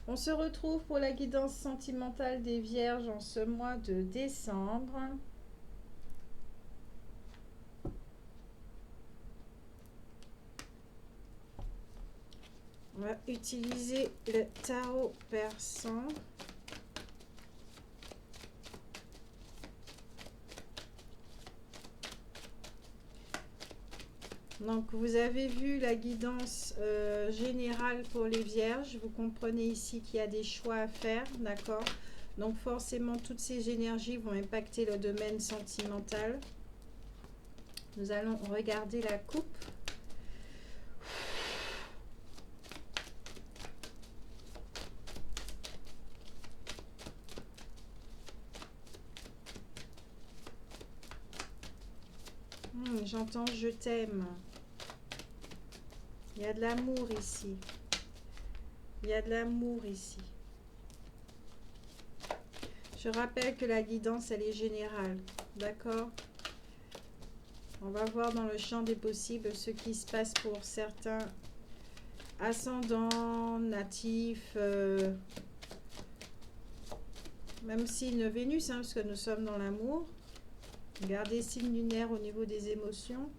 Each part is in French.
On se retrouve pour la guidance sentimentale des Vierges en ce mois de décembre. On va utiliser le tarot persan. Donc, vous avez vu la guidance générale pour les Vierges. Vous comprenez ici qu'il y a des choix à faire, d'accord? Donc, forcément, toutes ces énergies vont impacter le domaine sentimental. Nous allons regarder la coupe. J'entends je t'aime. Il y a de l'amour ici. Il y a de l'amour ici. Je rappelle que la guidance, elle est générale. D'accord? On va voir dans le champ des possibles ce qui se passe pour certains ascendants, natifs, même signe Vénus, hein, parce que nous sommes dans l'amour. Regardez signe lunaire au niveau des émotions.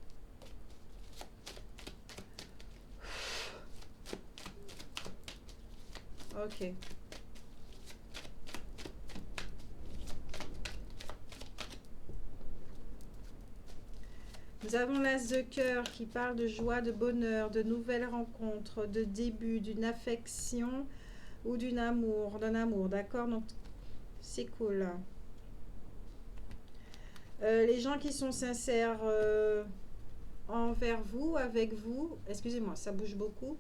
Ok. Nous avons l'as de cœur qui parle de joie, de bonheur, de nouvelles rencontres, de début, d'une affection ou d'un amour, d'accord? Donc, c'est cool. Les gens qui sont sincères envers vous, avec vous, excusez-moi, ça bouge beaucoup.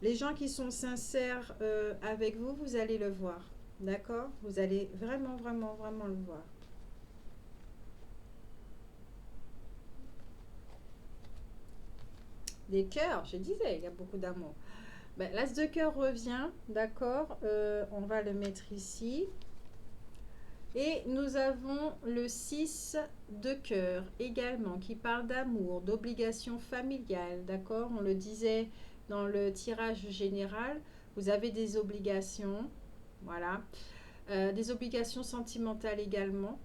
Les gens qui sont sincères avec vous, vous allez le voir, d'accord? Vous allez vraiment, vraiment, vraiment le voir. Des cœurs, je disais, il y a beaucoup d'amour. Ben, l'as de cœur revient, d'accord? On va le mettre ici. Et nous avons le 6 de cœur également qui parle d'amour, d'obligation familiale, d'accord? On le disait dans le tirage général, vous avez des obligations, voilà. Des obligations sentimentales également.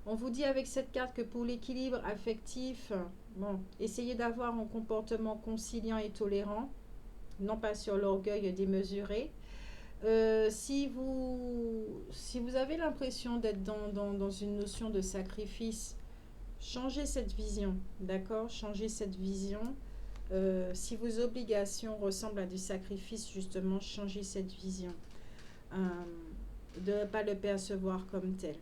On vous dit avec cette carte que pour l'équilibre affectif, bon, essayez d'avoir un comportement conciliant et tolérant, non pas sur l'orgueil démesuré. Si vous avez l'impression d'être dans une notion de sacrifice, changez cette vision, d'accord? Changez cette vision. Si vos obligations ressemblent à du sacrifice, justement, changez cette vision. De ne pas le percevoir comme tel.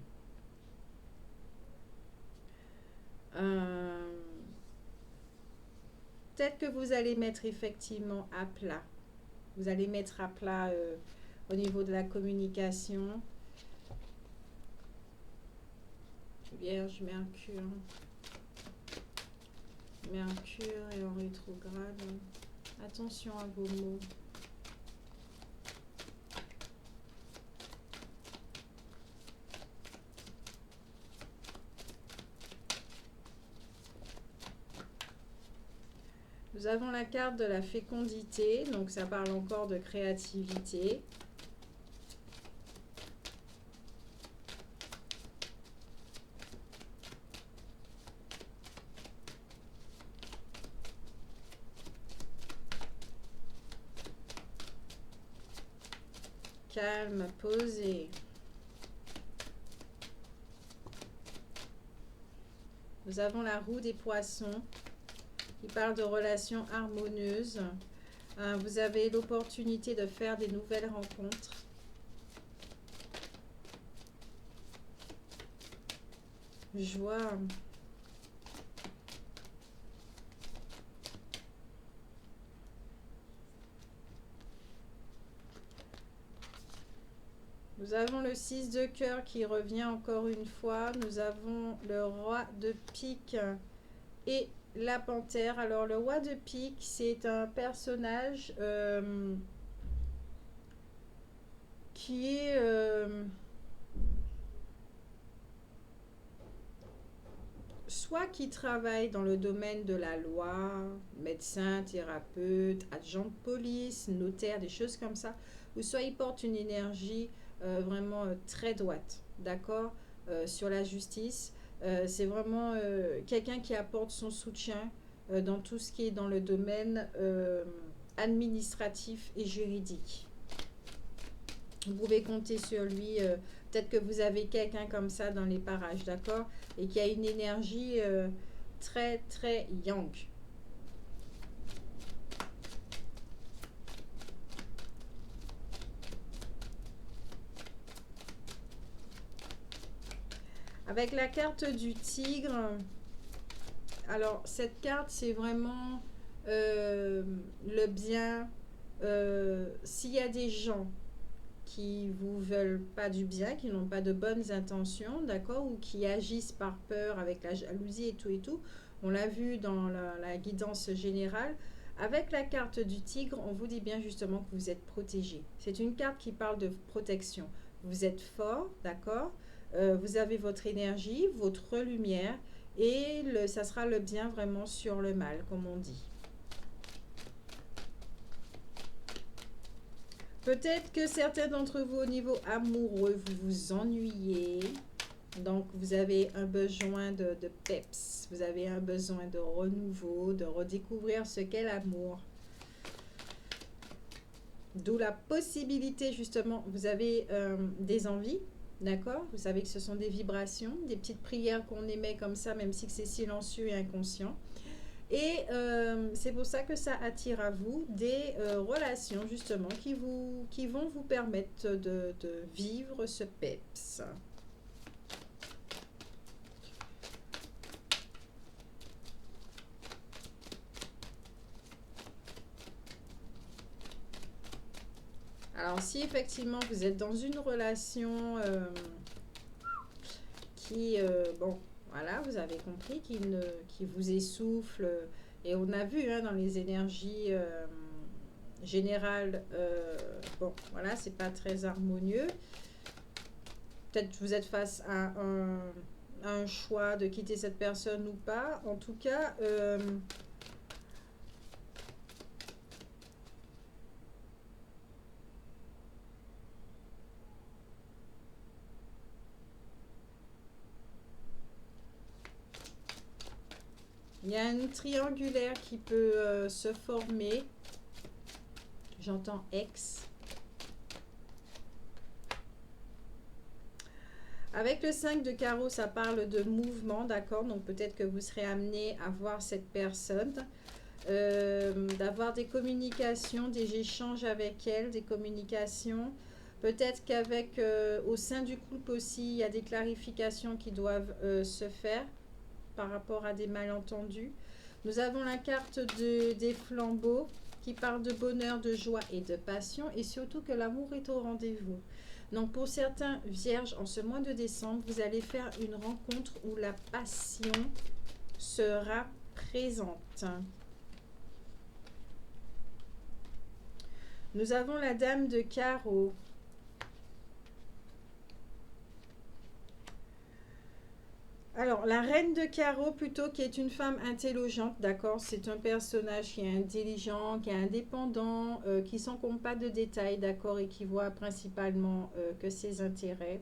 Peut-être que vous allez mettre effectivement à plat. Vous allez mettre à plat au niveau de la communication. Vierge, Mercure. Mercure est en rétrograde. Attention à vos mots. Nous avons la carte de la fécondité, donc ça parle encore de créativité. Calme, posé. Nous avons la roue des poissons qui parle de relations harmonieuses. Vous avez l'opportunité de faire des nouvelles rencontres. Joie. Nous avons le 6 de cœur qui revient encore une fois. Nous avons le roi de pique et la panthère. Alors le roi de pique, c'est un personnage qui est... soit qui travaillent dans le domaine de la loi, médecin, thérapeute, agent de police, notaire, des choses comme ça, ou soit ils portent une énergie vraiment très droite, d'accord, sur la justice. C'est vraiment quelqu'un qui apporte son soutien dans tout ce qui est dans le domaine administratif et juridique. Vous pouvez compter sur lui. Peut-être que vous avez quelqu'un comme ça dans les parages, d'accord? Et qui a une énergie très, très yang. Avec la carte du tigre, alors cette carte, c'est vraiment le bien. S'il y a des gens qui vous veulent pas du bien, qui n'ont pas de bonnes intentions, d'accord, ou qui agissent par peur avec la jalousie et tout. On l'a vu dans la guidance générale. Avec la carte du tigre, on vous dit bien justement que vous êtes protégé. C'est une carte qui parle de protection. Vous êtes fort, d'accord, vous avez votre énergie, votre lumière, et ça sera le bien vraiment sur le mal, comme on dit. Peut-être que certains d'entre vous, au niveau amoureux, vous vous ennuyez. Donc, vous avez un besoin de peps. Vous avez un besoin de renouveau, de redécouvrir ce qu'est l'amour. D'où la possibilité, justement, vous avez des envies, d'accord? Vous savez que ce sont des vibrations, des petites prières qu'on émet comme ça, même si c'est silencieux et inconscient. Et c'est pour ça que ça attire à vous des relations justement qui vont vous permettre de vivre ce peps. Alors si effectivement vous êtes dans une relation qui, bon, voilà, vous avez compris, qui vous essouffle, et on a vu dans les énergies générales, bon, voilà, c'est pas très harmonieux. Peut-être que vous êtes face à un choix de quitter cette personne ou pas. En tout cas, il y a une triangulaire qui peut se former. J'entends ex. Avec le 5 de carreau, ça parle de mouvement, d'accord? Donc peut-être que vous serez amené à voir cette personne, d'avoir des communications, des échanges avec elle, des communications. Peut-être qu'avec, au sein du couple aussi, il y a des clarifications qui doivent se faire par rapport à des malentendus. Nous avons la carte des flambeaux qui parle de bonheur, de joie et de passion, et surtout que l'amour est au rendez-vous. Donc pour certains vierges, en ce mois de décembre, vous allez faire une rencontre où la passion sera présente. Nous avons la dame de carreau. Alors, la reine de carreau, plutôt, qui est une femme intelligente, d'accord? C'est un personnage qui est intelligent, qui est indépendant, qui ne s'encombre pas de détails, d'accord? Et qui voit principalement que ses intérêts.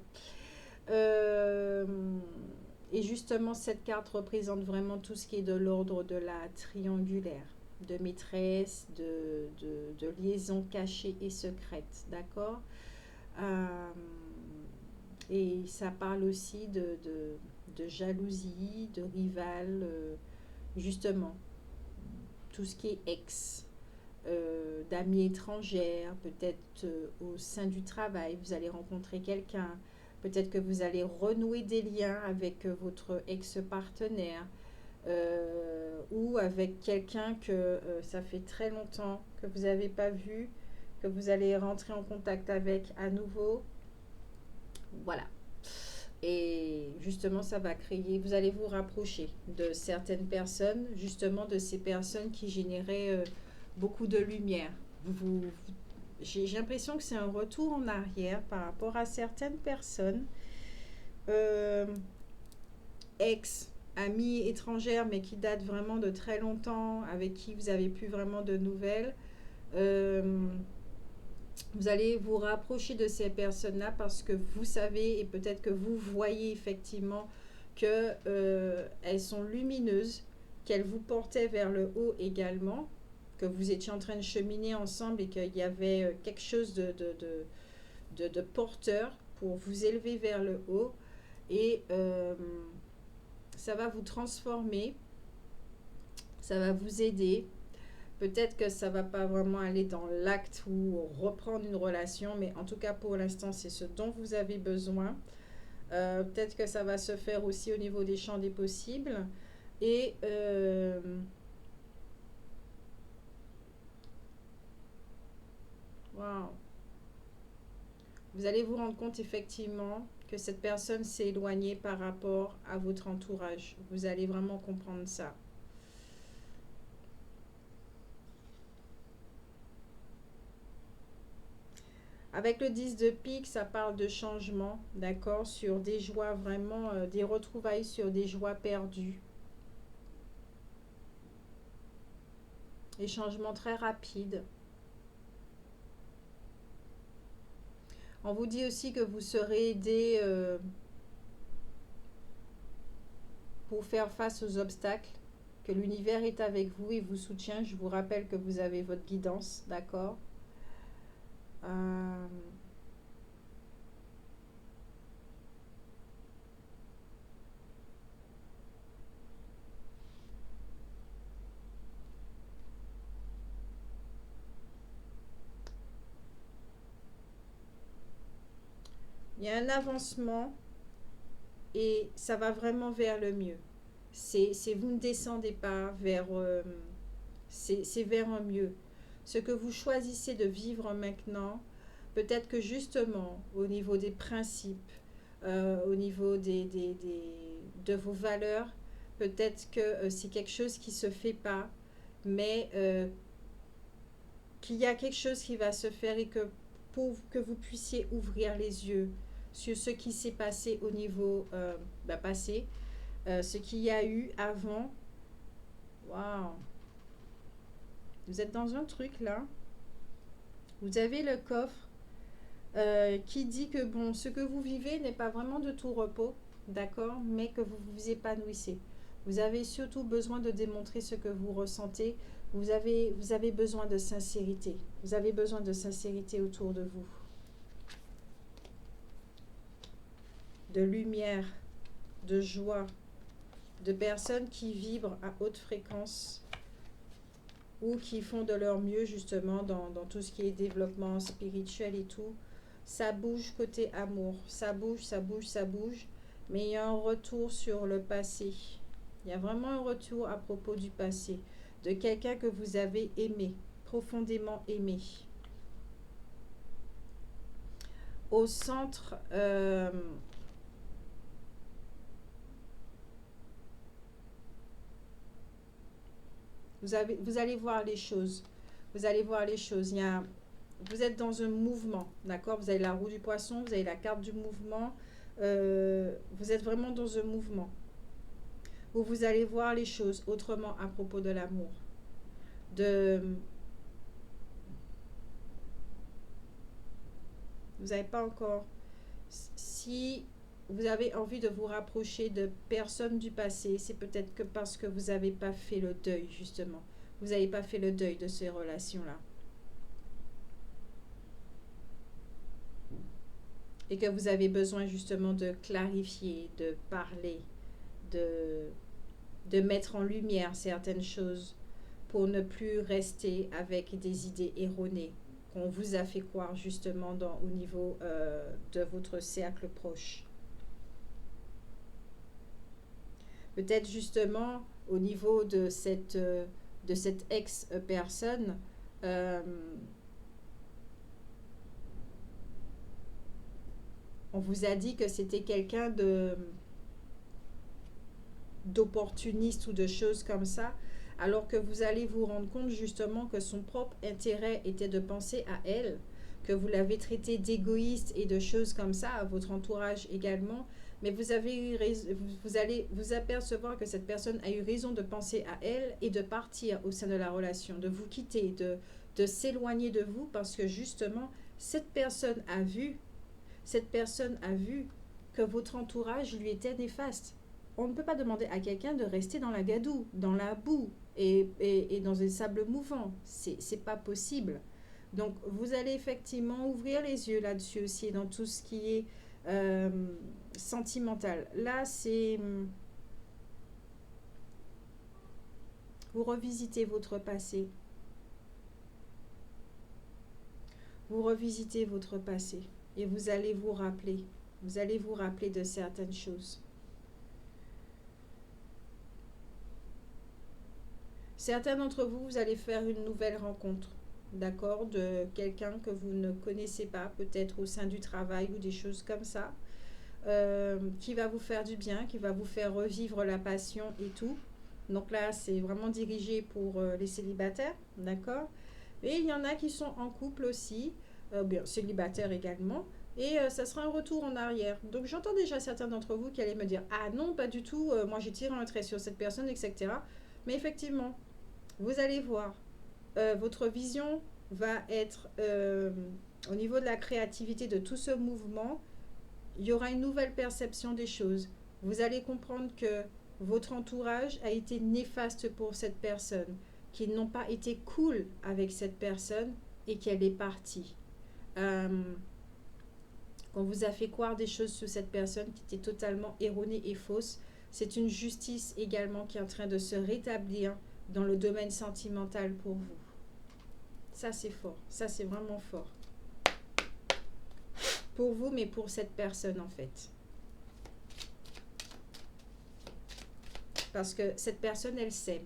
Et justement, cette carte représente vraiment tout ce qui est de l'ordre de la triangulaire, de maîtresse, de liaison cachée et secrète, d'accord? Et ça parle aussi de jalousie, de rival, justement, tout ce qui est ex, d'amis étrangères, peut-être au sein du travail, vous allez rencontrer quelqu'un, peut-être que vous allez renouer des liens avec votre ex-partenaire, ou avec quelqu'un que ça fait très longtemps que vous n'avez pas vu, que vous allez rentrer en contact avec à nouveau. Voilà. Et justement, ça va créer, vous allez vous rapprocher de certaines personnes, justement de ces personnes qui généraient beaucoup de lumière. J'ai l'impression que c'est un retour en arrière par rapport à certaines personnes. Ex, amie étrangère, mais qui date vraiment de très longtemps, avec qui vous n'avez plus vraiment de nouvelles. Euh, Vous allez vous rapprocher de ces personnes-là parce que vous savez et peut-être que vous voyez effectivement que elles sont lumineuses, qu'elles vous portaient vers le haut également, que vous étiez en train de cheminer ensemble et qu'il y avait quelque chose de porteur pour vous élever vers le haut. Et ça va vous transformer, ça va vous aider. Peut-être que ça va pas vraiment aller dans l'acte ou reprendre une relation, mais en tout cas pour l'instant, c'est ce dont vous avez besoin. Peut-être que ça va se faire aussi au niveau des champs des possibles. Et wow. Vous allez vous rendre compte effectivement que cette personne s'est éloignée par rapport à votre entourage. Vous allez vraiment comprendre ça. Avec le 10 de pique, ça parle de changement, d'accord, sur des joies vraiment, des retrouvailles sur des joies perdues. Des changements très rapides. On vous dit aussi que vous serez aidé pour faire face aux obstacles, que l'univers est avec vous et vous soutient. Je vous rappelle que vous avez votre guidance, d'accord. euh, Il y a un avancement et ça va vraiment vers le mieux. Vous ne descendez pas vers... c'est vers un mieux. Ce que vous choisissez de vivre maintenant, peut-être que justement, au niveau des principes, au niveau de vos valeurs, peut-être que c'est quelque chose qui ne se fait pas, mais qu'il y a quelque chose qui va se faire et que pour que vous puissiez ouvrir les yeux sur ce qui s'est passé au niveau passé, ce qu'il y a eu avant. Waouh! Vous êtes dans un truc là. Vous avez le coffre qui dit que bon, ce que vous vivez n'est pas vraiment de tout repos, d'accord, mais que vous vous épanouissez. Vous avez surtout besoin de démontrer ce que vous ressentez. Vous avez besoin de sincérité. Vous avez besoin de sincérité autour de vous. De lumière, de joie, de personnes qui vibrent à haute fréquence ou qui font de leur mieux justement dans tout ce qui est développement spirituel et tout. Ça bouge côté amour, ça bouge, ça bouge, ça bouge, mais il y a un retour sur le passé. Il y a vraiment un retour à propos du passé, de quelqu'un que vous avez aimé, profondément aimé. Au centre, vous allez voir les choses. Vous allez voir les choses. Vous êtes dans un mouvement, d'accord? Vous avez la roue du poisson, vous avez la carte du mouvement. Vous êtes vraiment dans un mouvement où vous allez voir les choses autrement à propos de l'amour. Vous n'avez pas encore... Si vous avez envie de vous rapprocher de personnes du passé, c'est peut-être que parce que vous n'avez pas fait le deuil, justement. Vous n'avez pas fait le deuil de ces relations-là. Et que vous avez besoin justement de clarifier, de parler, de mettre en lumière certaines choses pour ne plus rester avec des idées erronées qu'on vous a fait croire justement au niveau de votre cercle proche. Peut-être justement au niveau de cette ex-personne, on vous a dit que c'était quelqu'un d'opportuniste ou de choses comme ça, alors que vous allez vous rendre compte justement que son propre intérêt était de penser à elle, que vous l'avez traité d'égoïste et de choses comme ça, à votre entourage également, mais vous avez eu vous allez vous apercevoir que cette personne a eu raison de penser à elle et de partir au sein de la relation, de vous quitter, de s'éloigner de vous parce que justement, cette personne a vu que votre entourage lui était néfaste. On ne peut pas demander à quelqu'un de rester dans la gadoue, dans la boue et dans un sable mouvant. C'est pas possible. Donc, vous allez effectivement ouvrir les yeux là-dessus aussi, dans tout ce qui est euh, sentimental. Là, c'est... Vous revisitez votre passé. Vous revisitez votre passé. Et vous allez vous rappeler. Vous allez vous rappeler de certaines choses. Certains d'entre vous, vous allez faire une nouvelle rencontre. D'accord, de quelqu'un que vous ne connaissez pas, peut-être au sein du travail ou des choses comme ça, qui va vous faire du bien, qui va vous faire revivre la passion et tout. Donc là, c'est vraiment dirigé pour les célibataires, d'accord. Et il y en a qui sont en couple aussi, bien célibataires également, et ça sera un retour en arrière. Donc j'entends déjà certains d'entre vous qui allaient me dire, ah non, pas du tout, moi j'ai tiré un trait sur cette personne, etc. Mais effectivement, vous allez voir, votre vision va être au niveau de la créativité de tout ce mouvement, il y aura une nouvelle perception des choses. Vous allez comprendre que votre entourage a été néfaste pour cette personne, qu'ils n'ont pas été cool avec cette personne et qu'elle est partie. Qu'on vous a fait croire des choses sur cette personne qui étaient totalement erronées et fausses. C'est une justice également qui est en train de se rétablir dans le domaine sentimental pour vous. Ça, c'est fort. Ça, c'est vraiment fort. Pour vous, mais pour cette personne, en fait. Parce que cette personne, elle s'aime.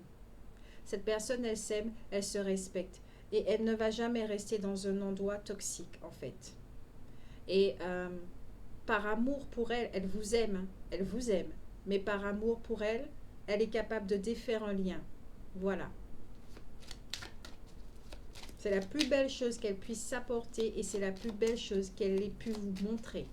Cette personne, elle s'aime, elle se respecte. Et elle ne va jamais rester dans un endroit toxique, en fait. Et par amour pour elle, elle vous aime. Hein. Elle vous aime. Mais par amour pour elle, elle est capable de défaire un lien. Voilà. C'est la plus belle chose qu'elle puisse s'apporter et c'est la plus belle chose qu'elle ait pu vous montrer.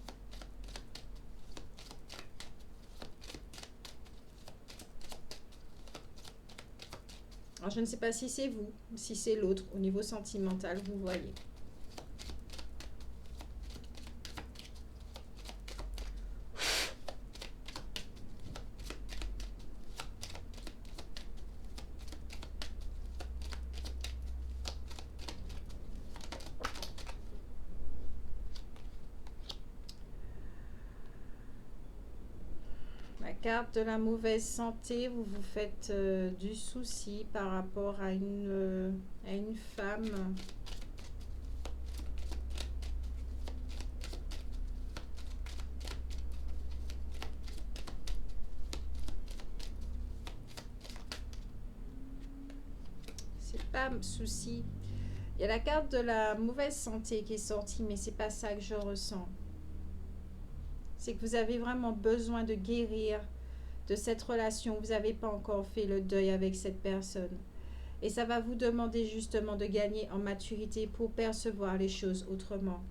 Alors, je ne sais pas si c'est vous, si c'est l'autre, au niveau sentimental, vous voyez. La carte de la mauvaise santé, vous vous faites du souci par rapport à une femme. C'est pas souci. Il y a la carte de la mauvaise santé qui est sortie, mais c'est pas ça que je ressens. C'est que vous avez vraiment besoin de guérir de cette relation. Vous n'avez pas encore fait le deuil avec cette personne. Et ça va vous demander justement de gagner en maturité pour percevoir les choses autrement.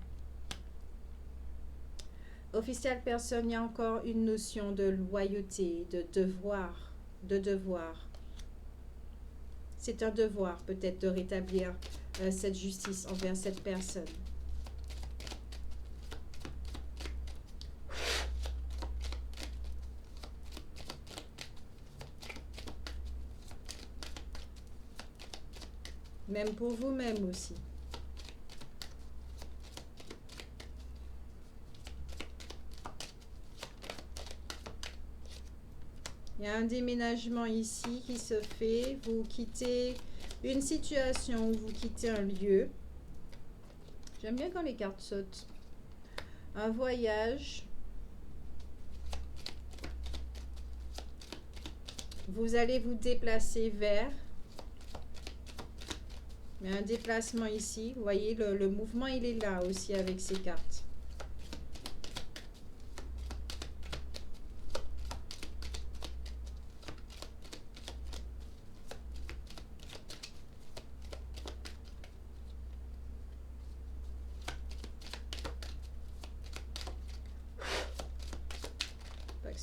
Officiel personne, il y a encore une notion de loyauté, de devoir, de devoir. C'est un devoir peut-être de rétablir cette justice envers cette personne. Même pour vous-même aussi. Il y a un déménagement ici qui se fait. Vous quittez une situation, vous quittez un lieu. J'aime bien quand les cartes sautent. Un voyage. Vous allez vous déplacer vers. Il y a un déplacement ici. Vous voyez, le mouvement, il est là aussi avec ces cartes.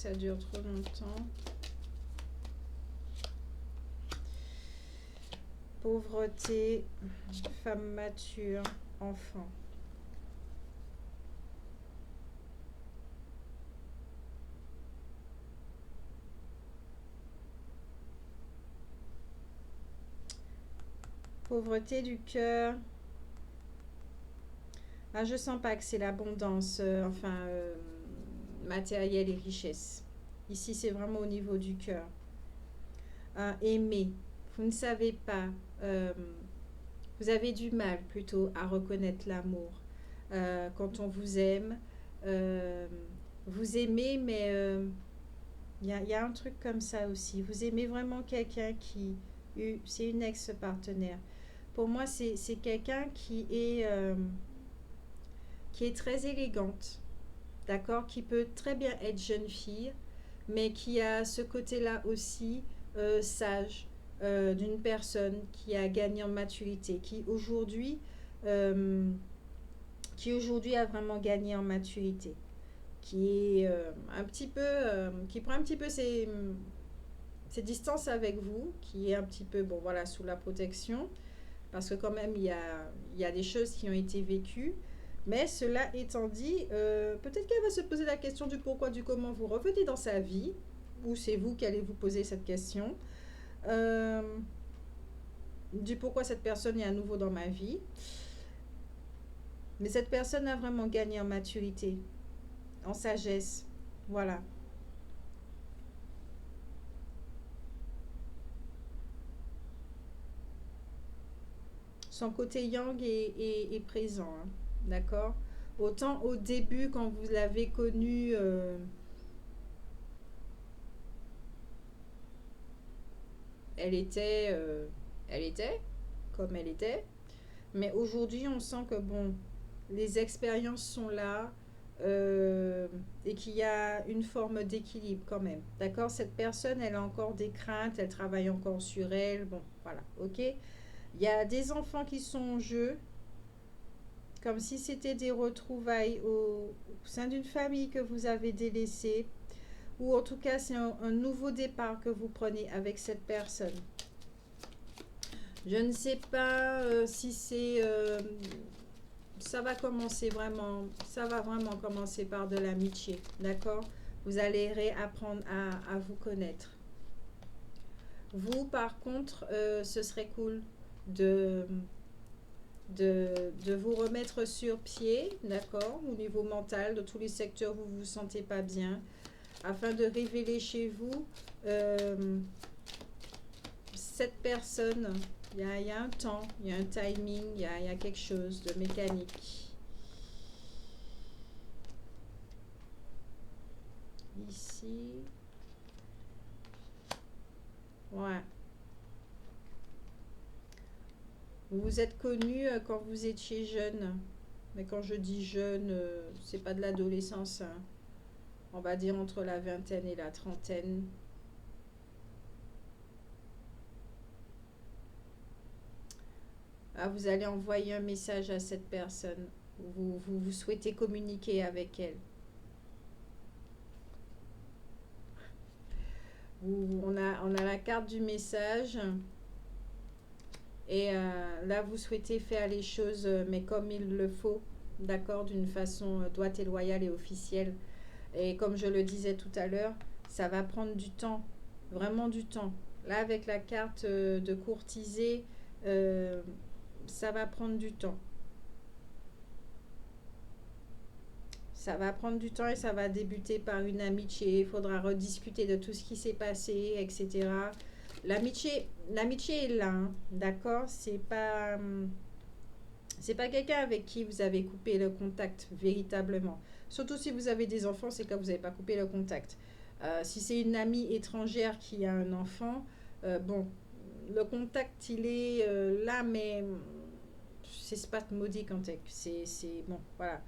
ça dure trop longtemps. Pauvreté, femme mature, enfant. Pauvreté du cœur. Ah, je sens pas que c'est l'abondance, matérielle et richesse. Ici, c'est vraiment au niveau du cœur. Aimer. Vous ne savez pas. Vous avez du mal plutôt à reconnaître l'amour. Quand on vous aime, euh, vous aimez, mais y a un truc comme ça aussi. Vous aimez vraiment quelqu'un c'est une ex-partenaire. Pour moi, c'est quelqu'un qui est très élégante, d'accord, qui peut très bien être jeune fille, mais qui a ce côté-là aussi sage, d'une personne qui a gagné en maturité, euh, qui aujourd'hui a vraiment gagné en maturité, qui est qui prend un petit peu ses distances avec vous, qui est un petit peu, bon voilà, sous la protection, parce que quand même il y a des choses qui ont été vécues. Mais cela étant dit, peut-être qu'elle va se poser la question du pourquoi, du comment vous revenez dans sa vie, ou c'est vous qui allez vous poser cette question, euh, du pourquoi cette personne est à nouveau dans ma vie. Mais cette personne a vraiment gagné en maturité, en sagesse. Voilà. Son côté yang est présent, hein, d'accord. Autant au début, quand vous l'avez connue, elle était, euh, elle était comme elle était. Mais aujourd'hui, on sent que bon, les expériences sont là, et qu'il y a une forme d'équilibre quand même. D'accord. Cette personne, elle a encore des craintes, elle travaille encore sur elle. Bon, voilà, ok. Il y a des enfants qui sont en jeu, comme si c'était des retrouvailles au sein d'une famille que vous avez délaissée, ou en tout cas, c'est un nouveau départ que vous prenez avec cette personne. Je ne sais pas si c'est... ça va commencer vraiment, ça va vraiment commencer par de l'amitié, d'accord. Vous allez réapprendre à vous connaître. Vous, par contre, ce serait cool de, de vous remettre sur pied, d'accord, au niveau mental, de tous les secteurs où vous ne vous sentez pas bien, afin de révéler chez vous cette personne. Il y a un temps, il y a un timing, il y a quelque chose de mécanique. Ici. Ouais. Vous vous êtes connu quand vous étiez jeune. Mais quand je dis jeune, c'est pas de l'adolescence, hein. On va dire entre la vingtaine et la trentaine. Ah, vous allez envoyer un message à cette personne. Vous souhaitez communiquer avec elle. On a la carte du message. Et là, vous souhaitez faire les choses, mais comme il le faut, d'accord, d'une façon droite et loyale et officielle. Et comme je le disais tout à l'heure, ça va prendre du temps, vraiment du temps. Là, avec la carte de courtiser, euh, ça va prendre du temps. Ça va prendre du temps et ça va débuter par une amitié. Il faudra rediscuter de tout ce qui s'est passé, etc. L'amitié est là, hein, d'accord. C'est pas quelqu'un avec qui vous avez coupé le contact véritablement. Surtout si vous avez des enfants, c'est que vous n'avez pas coupé le contact. Si c'est une amie étrangère qui a un enfant, bon, le contact il est là, mais c'est spasmodique en tech. C'est bon, voilà.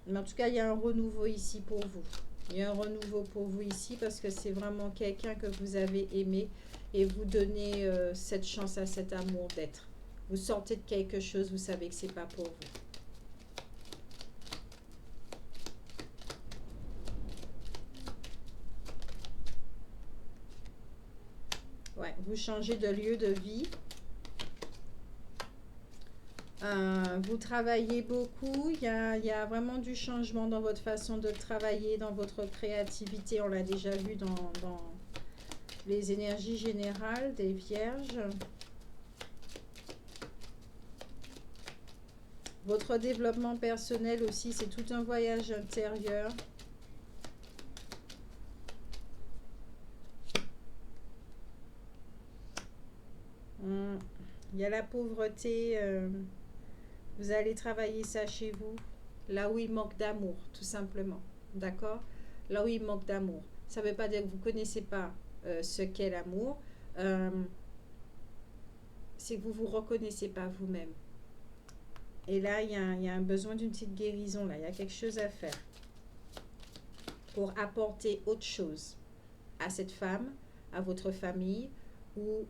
Mais en tout cas, il y a un renouveau ici pour vous. Il y a un renouveau pour vous ici parce que c'est vraiment quelqu'un que vous avez aimé et vous donnez cette chance à cet amour d'être. Vous sortez de quelque chose, vous savez que c'est pas pour vous. Ouais, vous changez de lieu de vie. Vous travaillez beaucoup. Il y a vraiment du changement dans votre façon de travailler, dans votre créativité. On l'a déjà vu dans les énergies générales des vierges. Votre développement personnel aussi, c'est tout un voyage intérieur. Il y a la pauvreté. Vous allez travailler ça chez vous. Là où il manque d'amour, tout simplement. D'accord? Là où il manque d'amour. Ça ne veut pas dire que vous ne connaissez pas ce qu'est l'amour. C'est que vous ne vous reconnaissez pas vous-même. Et là, il y a un besoin d'une petite guérison. Là, il y a quelque chose à faire pour apporter autre chose à cette femme, à votre famille ou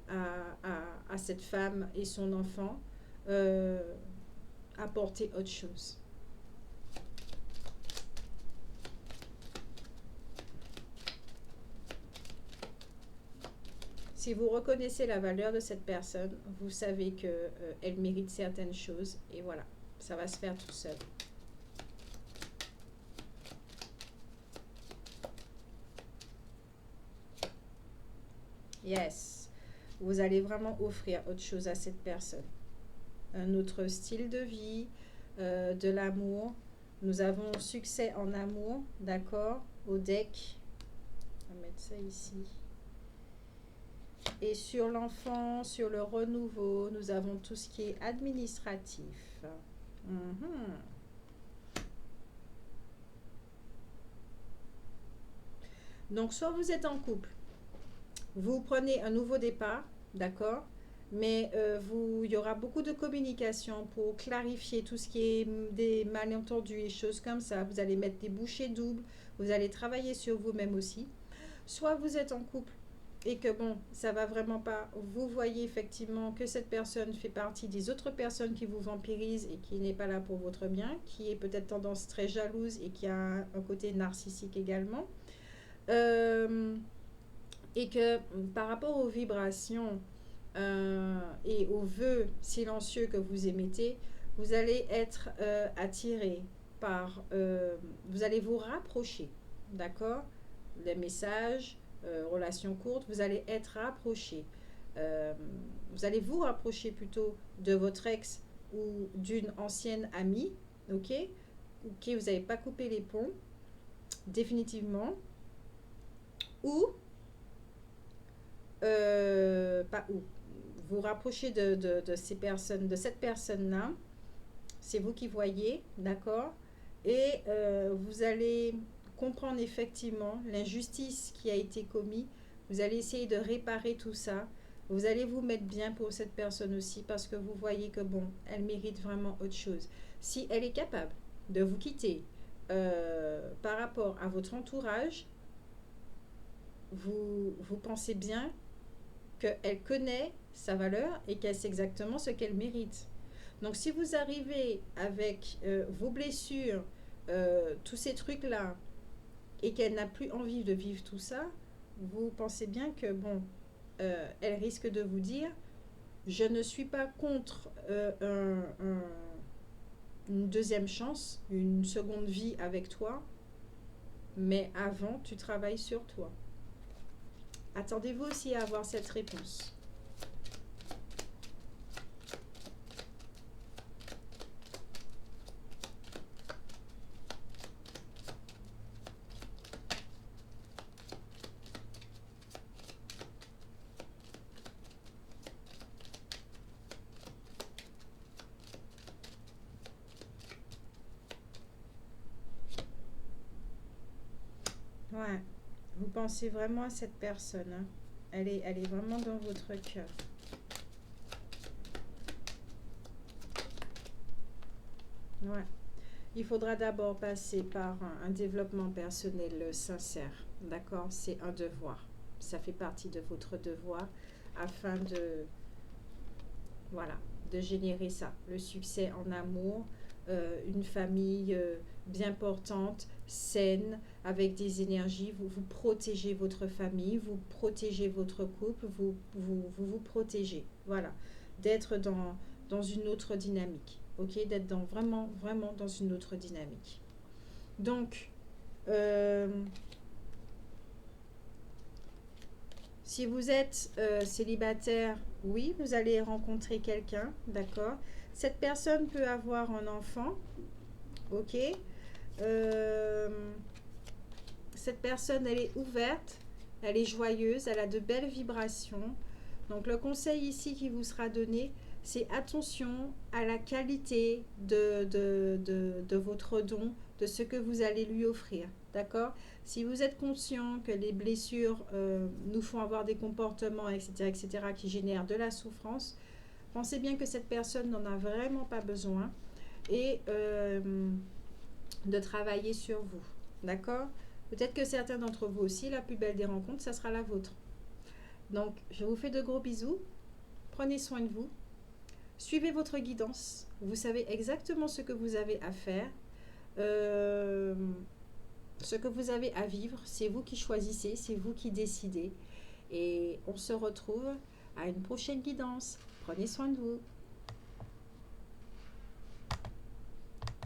à cette femme et son enfant. Apporter autre chose. Si vous reconnaissez la valeur de cette personne, vous savez que elle mérite certaines choses et voilà, ça va se faire tout seul. Yes, vous allez vraiment offrir autre chose à cette personne. Un autre style de vie, de l'amour. Nous avons succès en amour, d'accord, au deck. On va mettre ça ici. Et sur l'enfant, sur le renouveau, nous avons tout ce qui est administratif. Donc, soit vous êtes en couple, vous prenez un nouveau départ, d'accord, mais il y aura beaucoup de communication pour clarifier tout ce qui est des malentendus et choses comme ça. Vous allez mettre des bouchées doubles, vous allez travailler sur vous-même aussi. Soit vous êtes en couple et que bon, ça va vraiment pas, vous voyez effectivement que cette personne fait partie des autres personnes qui vous vampirisent et qui n'est pas là pour votre bien, qui est peut-être tendance très jalouse et qui a un côté narcissique également. Et que par rapport aux vibrations et aux vœux silencieux que vous émettez, vous allez être attiré par, vous allez vous rapprocher, d'accord? Les messages, relations courtes, vous allez être rapproché. Vous allez vous rapprocher plutôt de votre ex ou d'une ancienne amie, ok? Ok, vous n'avez pas coupé les ponts, définitivement. Ou, pas ou, vous rapprochez de ces personnes, de cette personne-là, c'est vous qui voyez, d'accord? Et vous allez comprendre effectivement l'injustice qui a été commise. Vous allez essayer de réparer tout ça. Vous allez vous mettre bien pour cette personne aussi parce que vous voyez que bon, elle mérite vraiment autre chose. Si elle est capable de vous quitter par rapport à votre entourage, vous pensez bien qu'elle connaît sa valeur et qu'elle sait exactement ce qu'elle mérite. Donc si vous arrivez avec vos blessures, tous ces trucs-là, et qu'elle n'a plus envie de vivre tout ça, vous pensez bien que, bon, elle risque de vous dire, je ne suis pas contre une deuxième chance, une seconde vie avec toi, mais avant, tu travailles sur toi. Attendez-vous aussi à avoir cette réponse. Ouais, vous pensez vraiment à cette personne. Hein. Elle est vraiment dans votre cœur. Ouais. Il faudra d'abord passer par un développement personnel sincère. D'accord? C'est un devoir. Ça fait partie de votre devoir afin de, voilà, de générer ça. Le succès en amour, une famille bien portante, saine, avec des énergies. Vous protégez votre famille, vous protégez votre couple, vous protégez. Voilà. D'être dans une autre dynamique. Ok, d'être vraiment dans une autre dynamique. Donc, si vous êtes célibataire, oui, vous allez rencontrer quelqu'un, d'accord. Cette personne peut avoir un enfant, ok. Euh, cette personne, elle est ouverte, elle est joyeuse, elle a de belles vibrations. Donc le conseil ici qui vous sera donné, c'est attention à la qualité de votre don, de ce que vous allez lui offrir. D'accord? Si vous êtes conscient que les blessures nous font avoir des comportements, etc., qui génèrent de la souffrance, pensez bien que cette personne n'en a vraiment pas besoin et de travailler sur vous. D'accord? Peut-être que certains d'entre vous aussi, la plus belle des rencontres, ça sera la vôtre. Donc, je vous fais de gros bisous. Prenez soin de vous. Suivez votre guidance. Vous savez exactement ce que vous avez à faire. Ce que vous avez à vivre, c'est vous qui choisissez, c'est vous qui décidez. Et on se retrouve à une prochaine guidance. Prenez soin de vous.